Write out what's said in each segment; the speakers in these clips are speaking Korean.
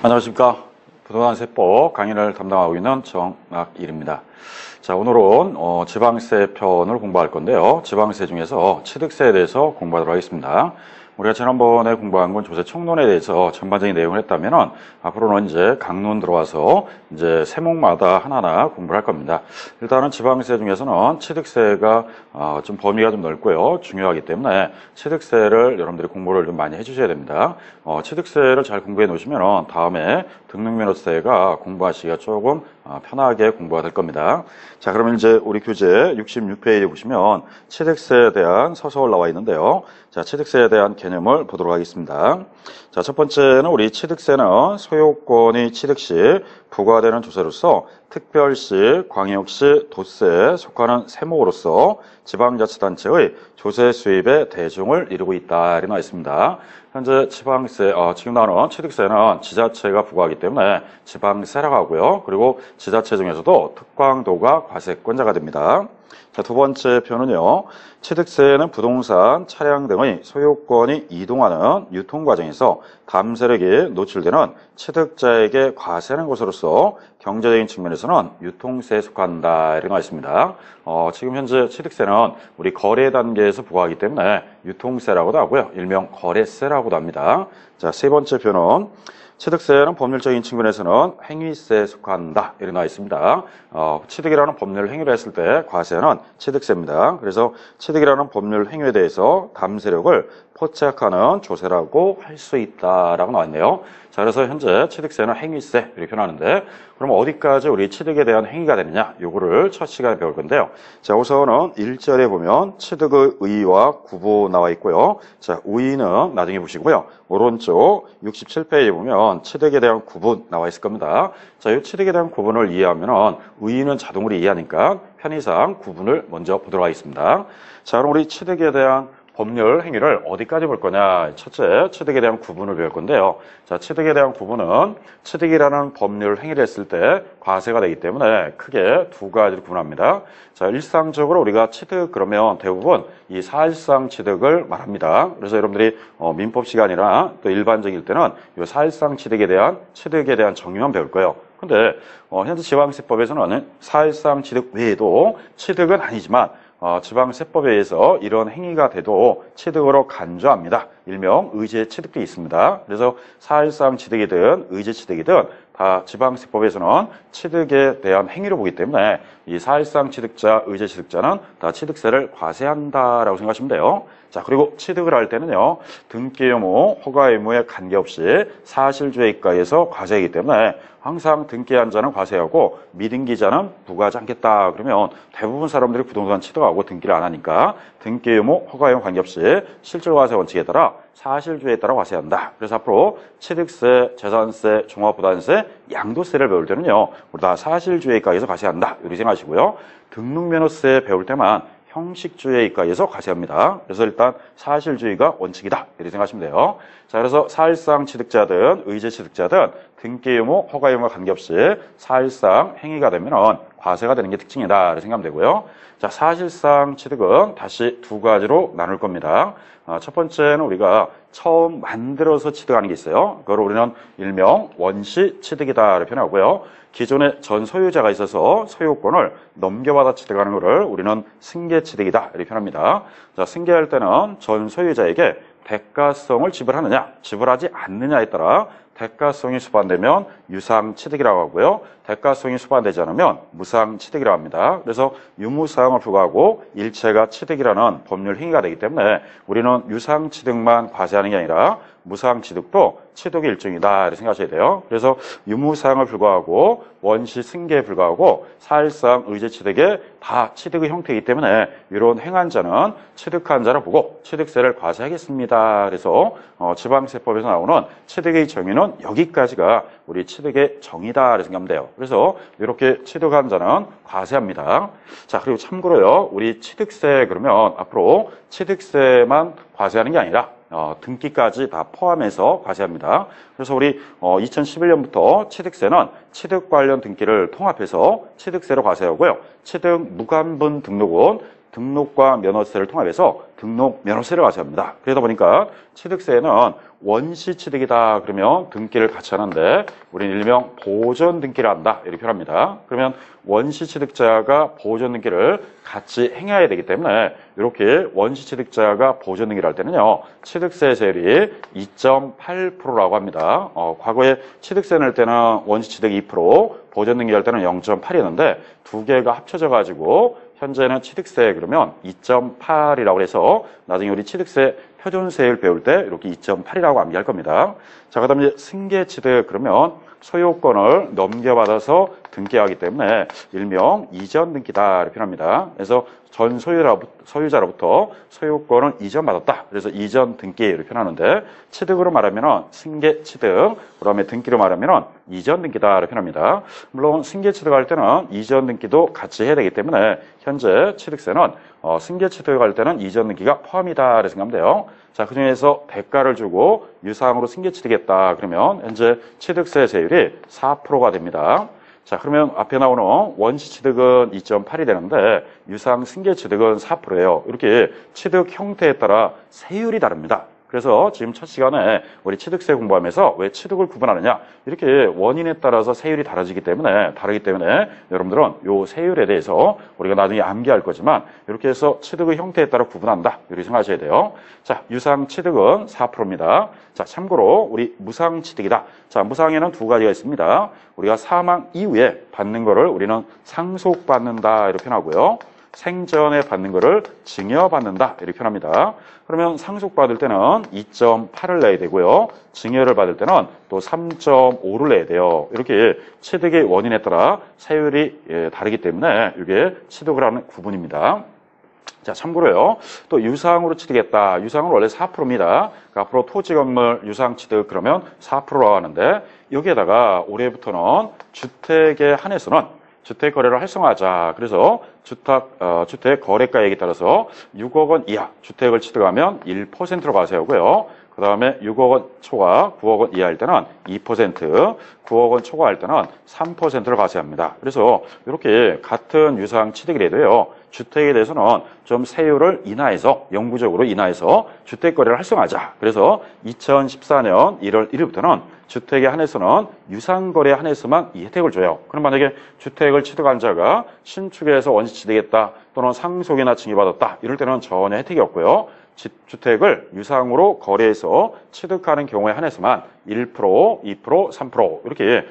안녕하십니까. 부동산 세법 강의를 담당하고 있는 정학일입니다. 자, 오늘은 지방세 편을 공부할 건데요. 지방세 중에서 취득세에 대해서 공부하도록 하겠습니다. 우리가 지난번에 공부한 건 조세 총론에 대해서 전반적인 내용을 했다면은 앞으로는 이제 강론 들어와서 이제 세목마다 하나하나 공부를 할 겁니다. 일단은 지방세 중에서는 취득세가 좀 범위가 좀 넓고요. 중요하기 때문에 취득세를 여러분들이 공부를 좀 많이 해주셔야 됩니다. 취득세를 잘 공부해 놓으시면은 다음에 등록면허세가 공부하시기가 조금 편하게 공부가 될 겁니다. 자, 그러면 이제 우리 교재 66페이지 보시면 취득세에 대한 서서울 나와 있는데요. 자, 취득세에 대한 개념을 보도록 하겠습니다. 자, 첫 번째는 우리 취득세는 소유권이 취득 시 부과되는 조세로서 특별시, 광역시, 도세에 속하는 세목으로서 지방자치단체의 조세 수입의 대중을 이루고 있다. 이렇게 나와 있습니다. 현재 지방세, 지금 나오는 취득세는 지자체가 부과하기 때문에 지방세라고 하고요. 그리고 지자체 중에서도 특광도가 과세권자가 됩니다. 자, 두 번째 표는요. 취득세는 부동산, 차량 등의 소유권이 이동하는 유통 과정에서 담세력이 노출되는 취득자에게 과세하는 것으로서 경제적인 측면에서는 유통세에 속한다. 이렇게 나와 있습니다. 지금 현재 취득세는 우리 거래 단계에서 부과하기 때문에 유통세라고도 하고요. 일명 거래세라고도 합니다. 자, 세 번째 표는 취득세는 법률적인 측면에서는 행위세에 속한다. 이렇게 나와 있습니다. 취득이라는 법률 행위를 했을 때 과세는 취득세입니다. 그래서 취득이라는 법률 행위에 대해서 담세력을 포착하는 조세라고 할 수 있다라고 나와 있네요. 자, 그래서 현재 취득세는 행위세 이렇게 표현하는데, 그럼 어디까지 우리 취득에 대한 행위가 되느냐? 요거를 첫 시간에 배울 건데요. 자, 우선은 1절에 보면 취득의 의의와 구부 나와 있고요. 자, 의의는 나중에 보시고요. 오른쪽 67페이지에 보면 취득에 대한 구분 나와 있을 겁니다. 자, 이 취득에 대한 구분을 이해하면은 의의는 자동으로 이해하니까 편의상 구분을 먼저 보도록 하겠습니다. 자, 그럼 우리 취득에 대한 법률 행위를 어디까지 볼 거냐? 첫째, 취득에 대한 구분을 배울 건데요. 자, 취득에 대한 구분은 취득이라는 법률 행위를 했을 때 과세가 되기 때문에 크게 두 가지로 구분합니다. 자, 일상적으로 우리가 취득 그러면 대부분 이 사실상 취득을 말합니다. 그래서 여러분들이 민법 시간이나 또 일반적일 때는 이 사실상 취득에 대한 정의만 배울 거예요. 근데 현재 지방세법에서는 사실상 취득 외에도 취득은 아니지만 지방세법에 의해서 이런 행위가 돼도 취득으로 간주합니다. 일명 의제 취득도 있습니다. 그래서 사실상 취득이든 의제 취득이든 다 지방세법에서는 취득에 대한 행위로 보기 때문에 이 사실상 취득자, 의제 취득자는 다 취득세를 과세한다라고 생각하시면 돼요. 자, 그리고 취득을 할 때는요, 등기 의무, 허가 의무에 관계없이 사실주의가에서 과세이기 때문에 항상 등기한 자는 과세하고 미등기자는 부과하지 않겠다. 그러면 대부분 사람들이 부동산 취득하고 등기를 안 하니까 등기 의무, 허가 의무 관계없이 실질 과세 원칙에 따라 사실주의에 따라 과세한다. 그래서 앞으로 취득세, 재산세, 종합부담세, 양도세를 배울 때는요, 우리 다 사실주의에 의해서 과세한다. 이렇게 생각하시고요. 등록면허세 배울 때만 형식주의에 의해서 과세합니다. 그래서 일단 사실주의가 원칙이다. 이렇게 생각하시면 돼요. 자, 그래서 사실상 취득자든 의제 취득자든 등기 의무, 허가 의무와 관계없이 사실상 행위가 되면 과세가 되는 게 특징이다. 이렇게 생각하면 되고요. 자, 사실상 취득은 다시 두 가지로 나눌 겁니다. 첫 번째는 우리가 처음 만들어서 취득하는 게 있어요. 그걸 우리는 일명 원시 취득이다 이렇게 표현하고요. 기존에 전 소유자가 있어서 소유권을 넘겨받아 취득하는 것을 우리는 승계 취득이다 이렇게 표현합니다. 자, 승계할 때는 전 소유자에게 대가성을 지불하느냐, 지불하지 않느냐에 따라 대가성이 수반되면 유상취득이라고 하고요. 대가성이 수반되지 않으면 무상취득이라고 합니다. 그래서 유무상을 부과하고 일체가 취득이라는 법률 행위가 되기 때문에 우리는 유상취득만 과세하는 게 아니라 무상취득도 취득의 일종이다 이렇게 생각하셔야 돼요. 그래서 유무상을 불과하고 원시 승계에 불과하고 사실상 의제 취득에 다 취득의 형태이기 때문에 이런 행한 자는 취득한 자를 보고 취득세를 과세하겠습니다. 그래서 지방세법에서 나오는 취득의 정의는 여기까지가 우리 취득의 정의다 이렇게 생각하면 돼요. 그래서 이렇게 취득한 자는 과세합니다. 자, 그리고 참고로요, 우리 취득세 그러면 앞으로 취득세만 과세하는 게 아니라 등기까지 다 포함해서 과세합니다. 그래서 우리 2011년부터 취득세는 취득 관련 등기를 통합해서 취득세로 과세하고요. 취득 무관분 등록은 등록과 면허세를 통합해서 등록 면허세를 가져갑니다. 그러다 보니까 취득세는 원시 취득이다 그러면 등기를 같이 하는데 우리는 일명 보존 등기를 한다 이렇게 표현합니다. 그러면 원시 취득자가 보존 등기를 같이 행해야 되기 때문에 이렇게 원시 취득자가 보존 등기를 할 때는요 취득세 세율이 2.8%라고 합니다. 과거에 취득세 낼 때는 원시 취득 2%, 보존 등기 할 때는 0.8이었는데 두 개가 합쳐져 가지고 현재는 취득세 그러면 2.8이라고 해서 나중에 우리 취득세 표준세율 배울 때 이렇게 2.8이라고 암기할 겁니다. 자, 그 다음에 이제 승계 취득 그러면 소유권을 넘겨받아서 등기하기 때문에 일명 이전 등기다 이렇게 표현합니다. 그래서 전 소유자로부터 소유권을 이전받았다. 그래서 이전 등기 이렇게 표현하는데 취득으로 말하면 승계 취득, 그다음에 등기로 말하면 이전 등기다 이렇게 표현합니다. 물론 승계 취득할 때는 이전 등기도 같이 해야 되기 때문에 현재 취득세는 승계 취득할 때는 이전 등기가 포함이다 이렇게 생각하면 돼요. 자, 그중에서 대가를 주고 유상으로 승계 취득했다 그러면 현재 취득세 세율이 4%가 됩니다. 자, 그러면 앞에 나오는 원시 취득은 2.8이 되는데 유상 승계 취득은 4%예요. 이렇게 취득 형태에 따라 세율이 다릅니다. 그래서 지금 첫 시간에 우리 취득세 공부하면서 왜 취득을 구분하느냐 이렇게 원인에 따라서 세율이 다르기 때문에 여러분들은 이 세율에 대해서 우리가 나중에 암기할 거지만 이렇게 해서 취득의 형태에 따라 구분한다 이렇게 생각하셔야 돼요. 자, 유상 취득은 4%입니다. 자, 참고로 우리 무상 취득이다. 자, 무상에는 두 가지가 있습니다. 우리가 사망 이후에 받는 거를 우리는 상속받는다 이렇게 표현하고요. 생전에 받는 거를 증여받는다 이렇게 표현합니다. 그러면 상속받을 때는 2.8을 내야 되고요. 증여를 받을 때는 또 3.5를 내야 돼요. 이렇게 취득의 원인에 따라 세율이 다르기 때문에 이게 취득을 하는 구분입니다. 자, 참고로요. 또 유상으로 취득했다. 유상은 원래 4%입니다. 그러니까 앞으로 토지 건물 유상 취득 그러면 4%라고 하는데 여기에다가 올해부터는 주택에 한해서는 주택 거래를 활성화하자. 그래서 주택 거래가액에 따라서 6억 원 이하 주택을 취득하면 1%로 과세하고요. 그 다음에 6억 원 초과 9억 원 이하일 때는 2%, 9억 원 초과할 때는 3%를 과세합니다. 그래서 이렇게 같은 유상 취득이라도요. 주택에 대해서는 좀 세율을 인하해서 영구적으로 인하해서 주택 거래를 활성화하자. 그래서 2014년 1월 1일부터는 주택에 한해서는 유상거래에 한해서만 이 혜택을 줘요. 그럼 만약에 주택을 취득한 자가 신축에서 원시 취득했다 또는 상속이나 증여받았다 이럴 때는 전혀 혜택이 없고요. 주택을 유상으로 거래해서 취득하는 경우에 한해서만 1%, 2%, 3% 이렇게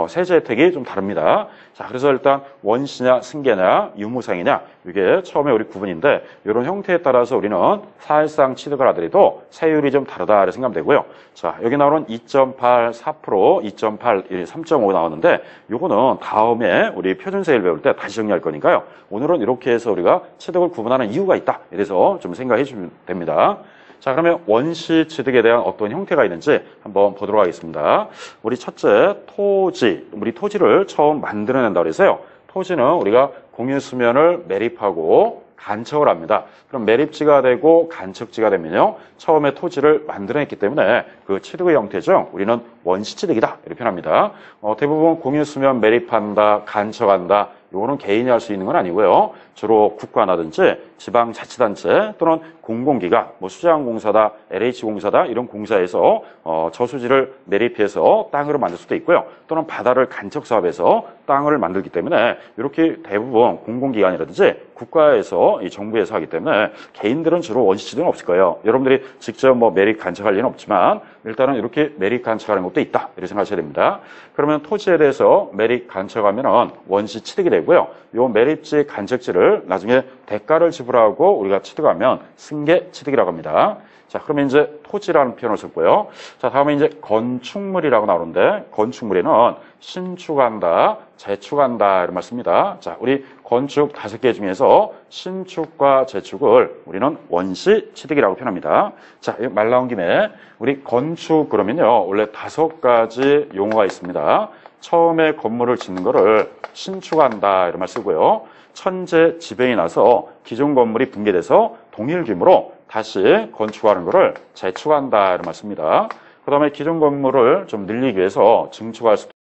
세제 혜택이 좀 다릅니다. 자, 그래서 일단 원시냐 승계냐 유무상이냐 이게 처음에 우리 구분인데 이런 형태에 따라서 우리는 사실상 취득을 하더라도 세율이 좀 다르다 이렇게 생각하면 되고요. 자, 여기 나오는 2.8, 4%, 2.8, 3.5 나오는데 요거는 다음에 우리 표준세율 배울 때 다시 정리할 거니까요. 오늘은 이렇게 해서 우리가 취득을 구분하는 이유가 있다. 이래서 좀 생각해 주시면 됩니다. 자, 그러면 원시 취득에 대한 어떤 형태가 있는지 한번 보도록 하겠습니다. 우리 첫째, 토지. 우리 토지를 처음 만들어낸다고 그래서요. 토지는 우리가 공유수면을 매립하고 간척을 합니다. 그럼 매립지가 되고 간척지가 되면요. 처음에 토지를 만들어냈기 때문에 그 취득의 형태 중 우리는 원시 취득이다. 이렇게 표현합니다. 대부분 공유수면 매립한다, 간척한다. 이거는 개인이 할 수 있는 건 아니고요. 주로 국가나든지 지방자치단체 또는 공공기관, 뭐 수자원공사다, LH공사다 이런 공사에서 저수지를 매립해서 땅으로 만들 수도 있고요. 또는 바다를 간척사업해서 땅을 만들기 때문에 이렇게 대부분 공공기관이라든지 국가에서 이 정부에서 하기 때문에 개인들은 주로 원시취득은 없을 거예요. 여러분들이 직접 뭐 매립 간척할 리는 없지만 일단은 이렇게 매립 간척하는 것도 있다 이렇게 생각하셔야 됩니다. 그러면 토지에 대해서 매립 간척하면은 원시 취득이 되고요. 요 매립지 간척지를 나중에 대가를 지불하고 우리가 취득하면 승계 취득이라고 합니다. 자, 그러면 이제 토지라는 표현을 썼고요. 자, 다음에 이제 건축물이라고 나오는데 건축물에는 신축한다, 재축한다 이런 말 씁니다. 자, 우리 건축 5개 중에서 신축과 재축을 우리는 원시 취득이라고 표현합니다. 자, 말 나온 김에 우리 건축 그러면요. 원래 5가지 용어가 있습니다. 처음에 건물을 짓는 거를 신축한다 이런 말 쓰고요. 천재 지변이 나서 기존 건물이 붕괴돼서 동일 규모로 다시 건축하는 거를 재축한다 이런 말 씁니다. 그 다음에 기존 건물을 좀 늘리기 위해서 증축할 수도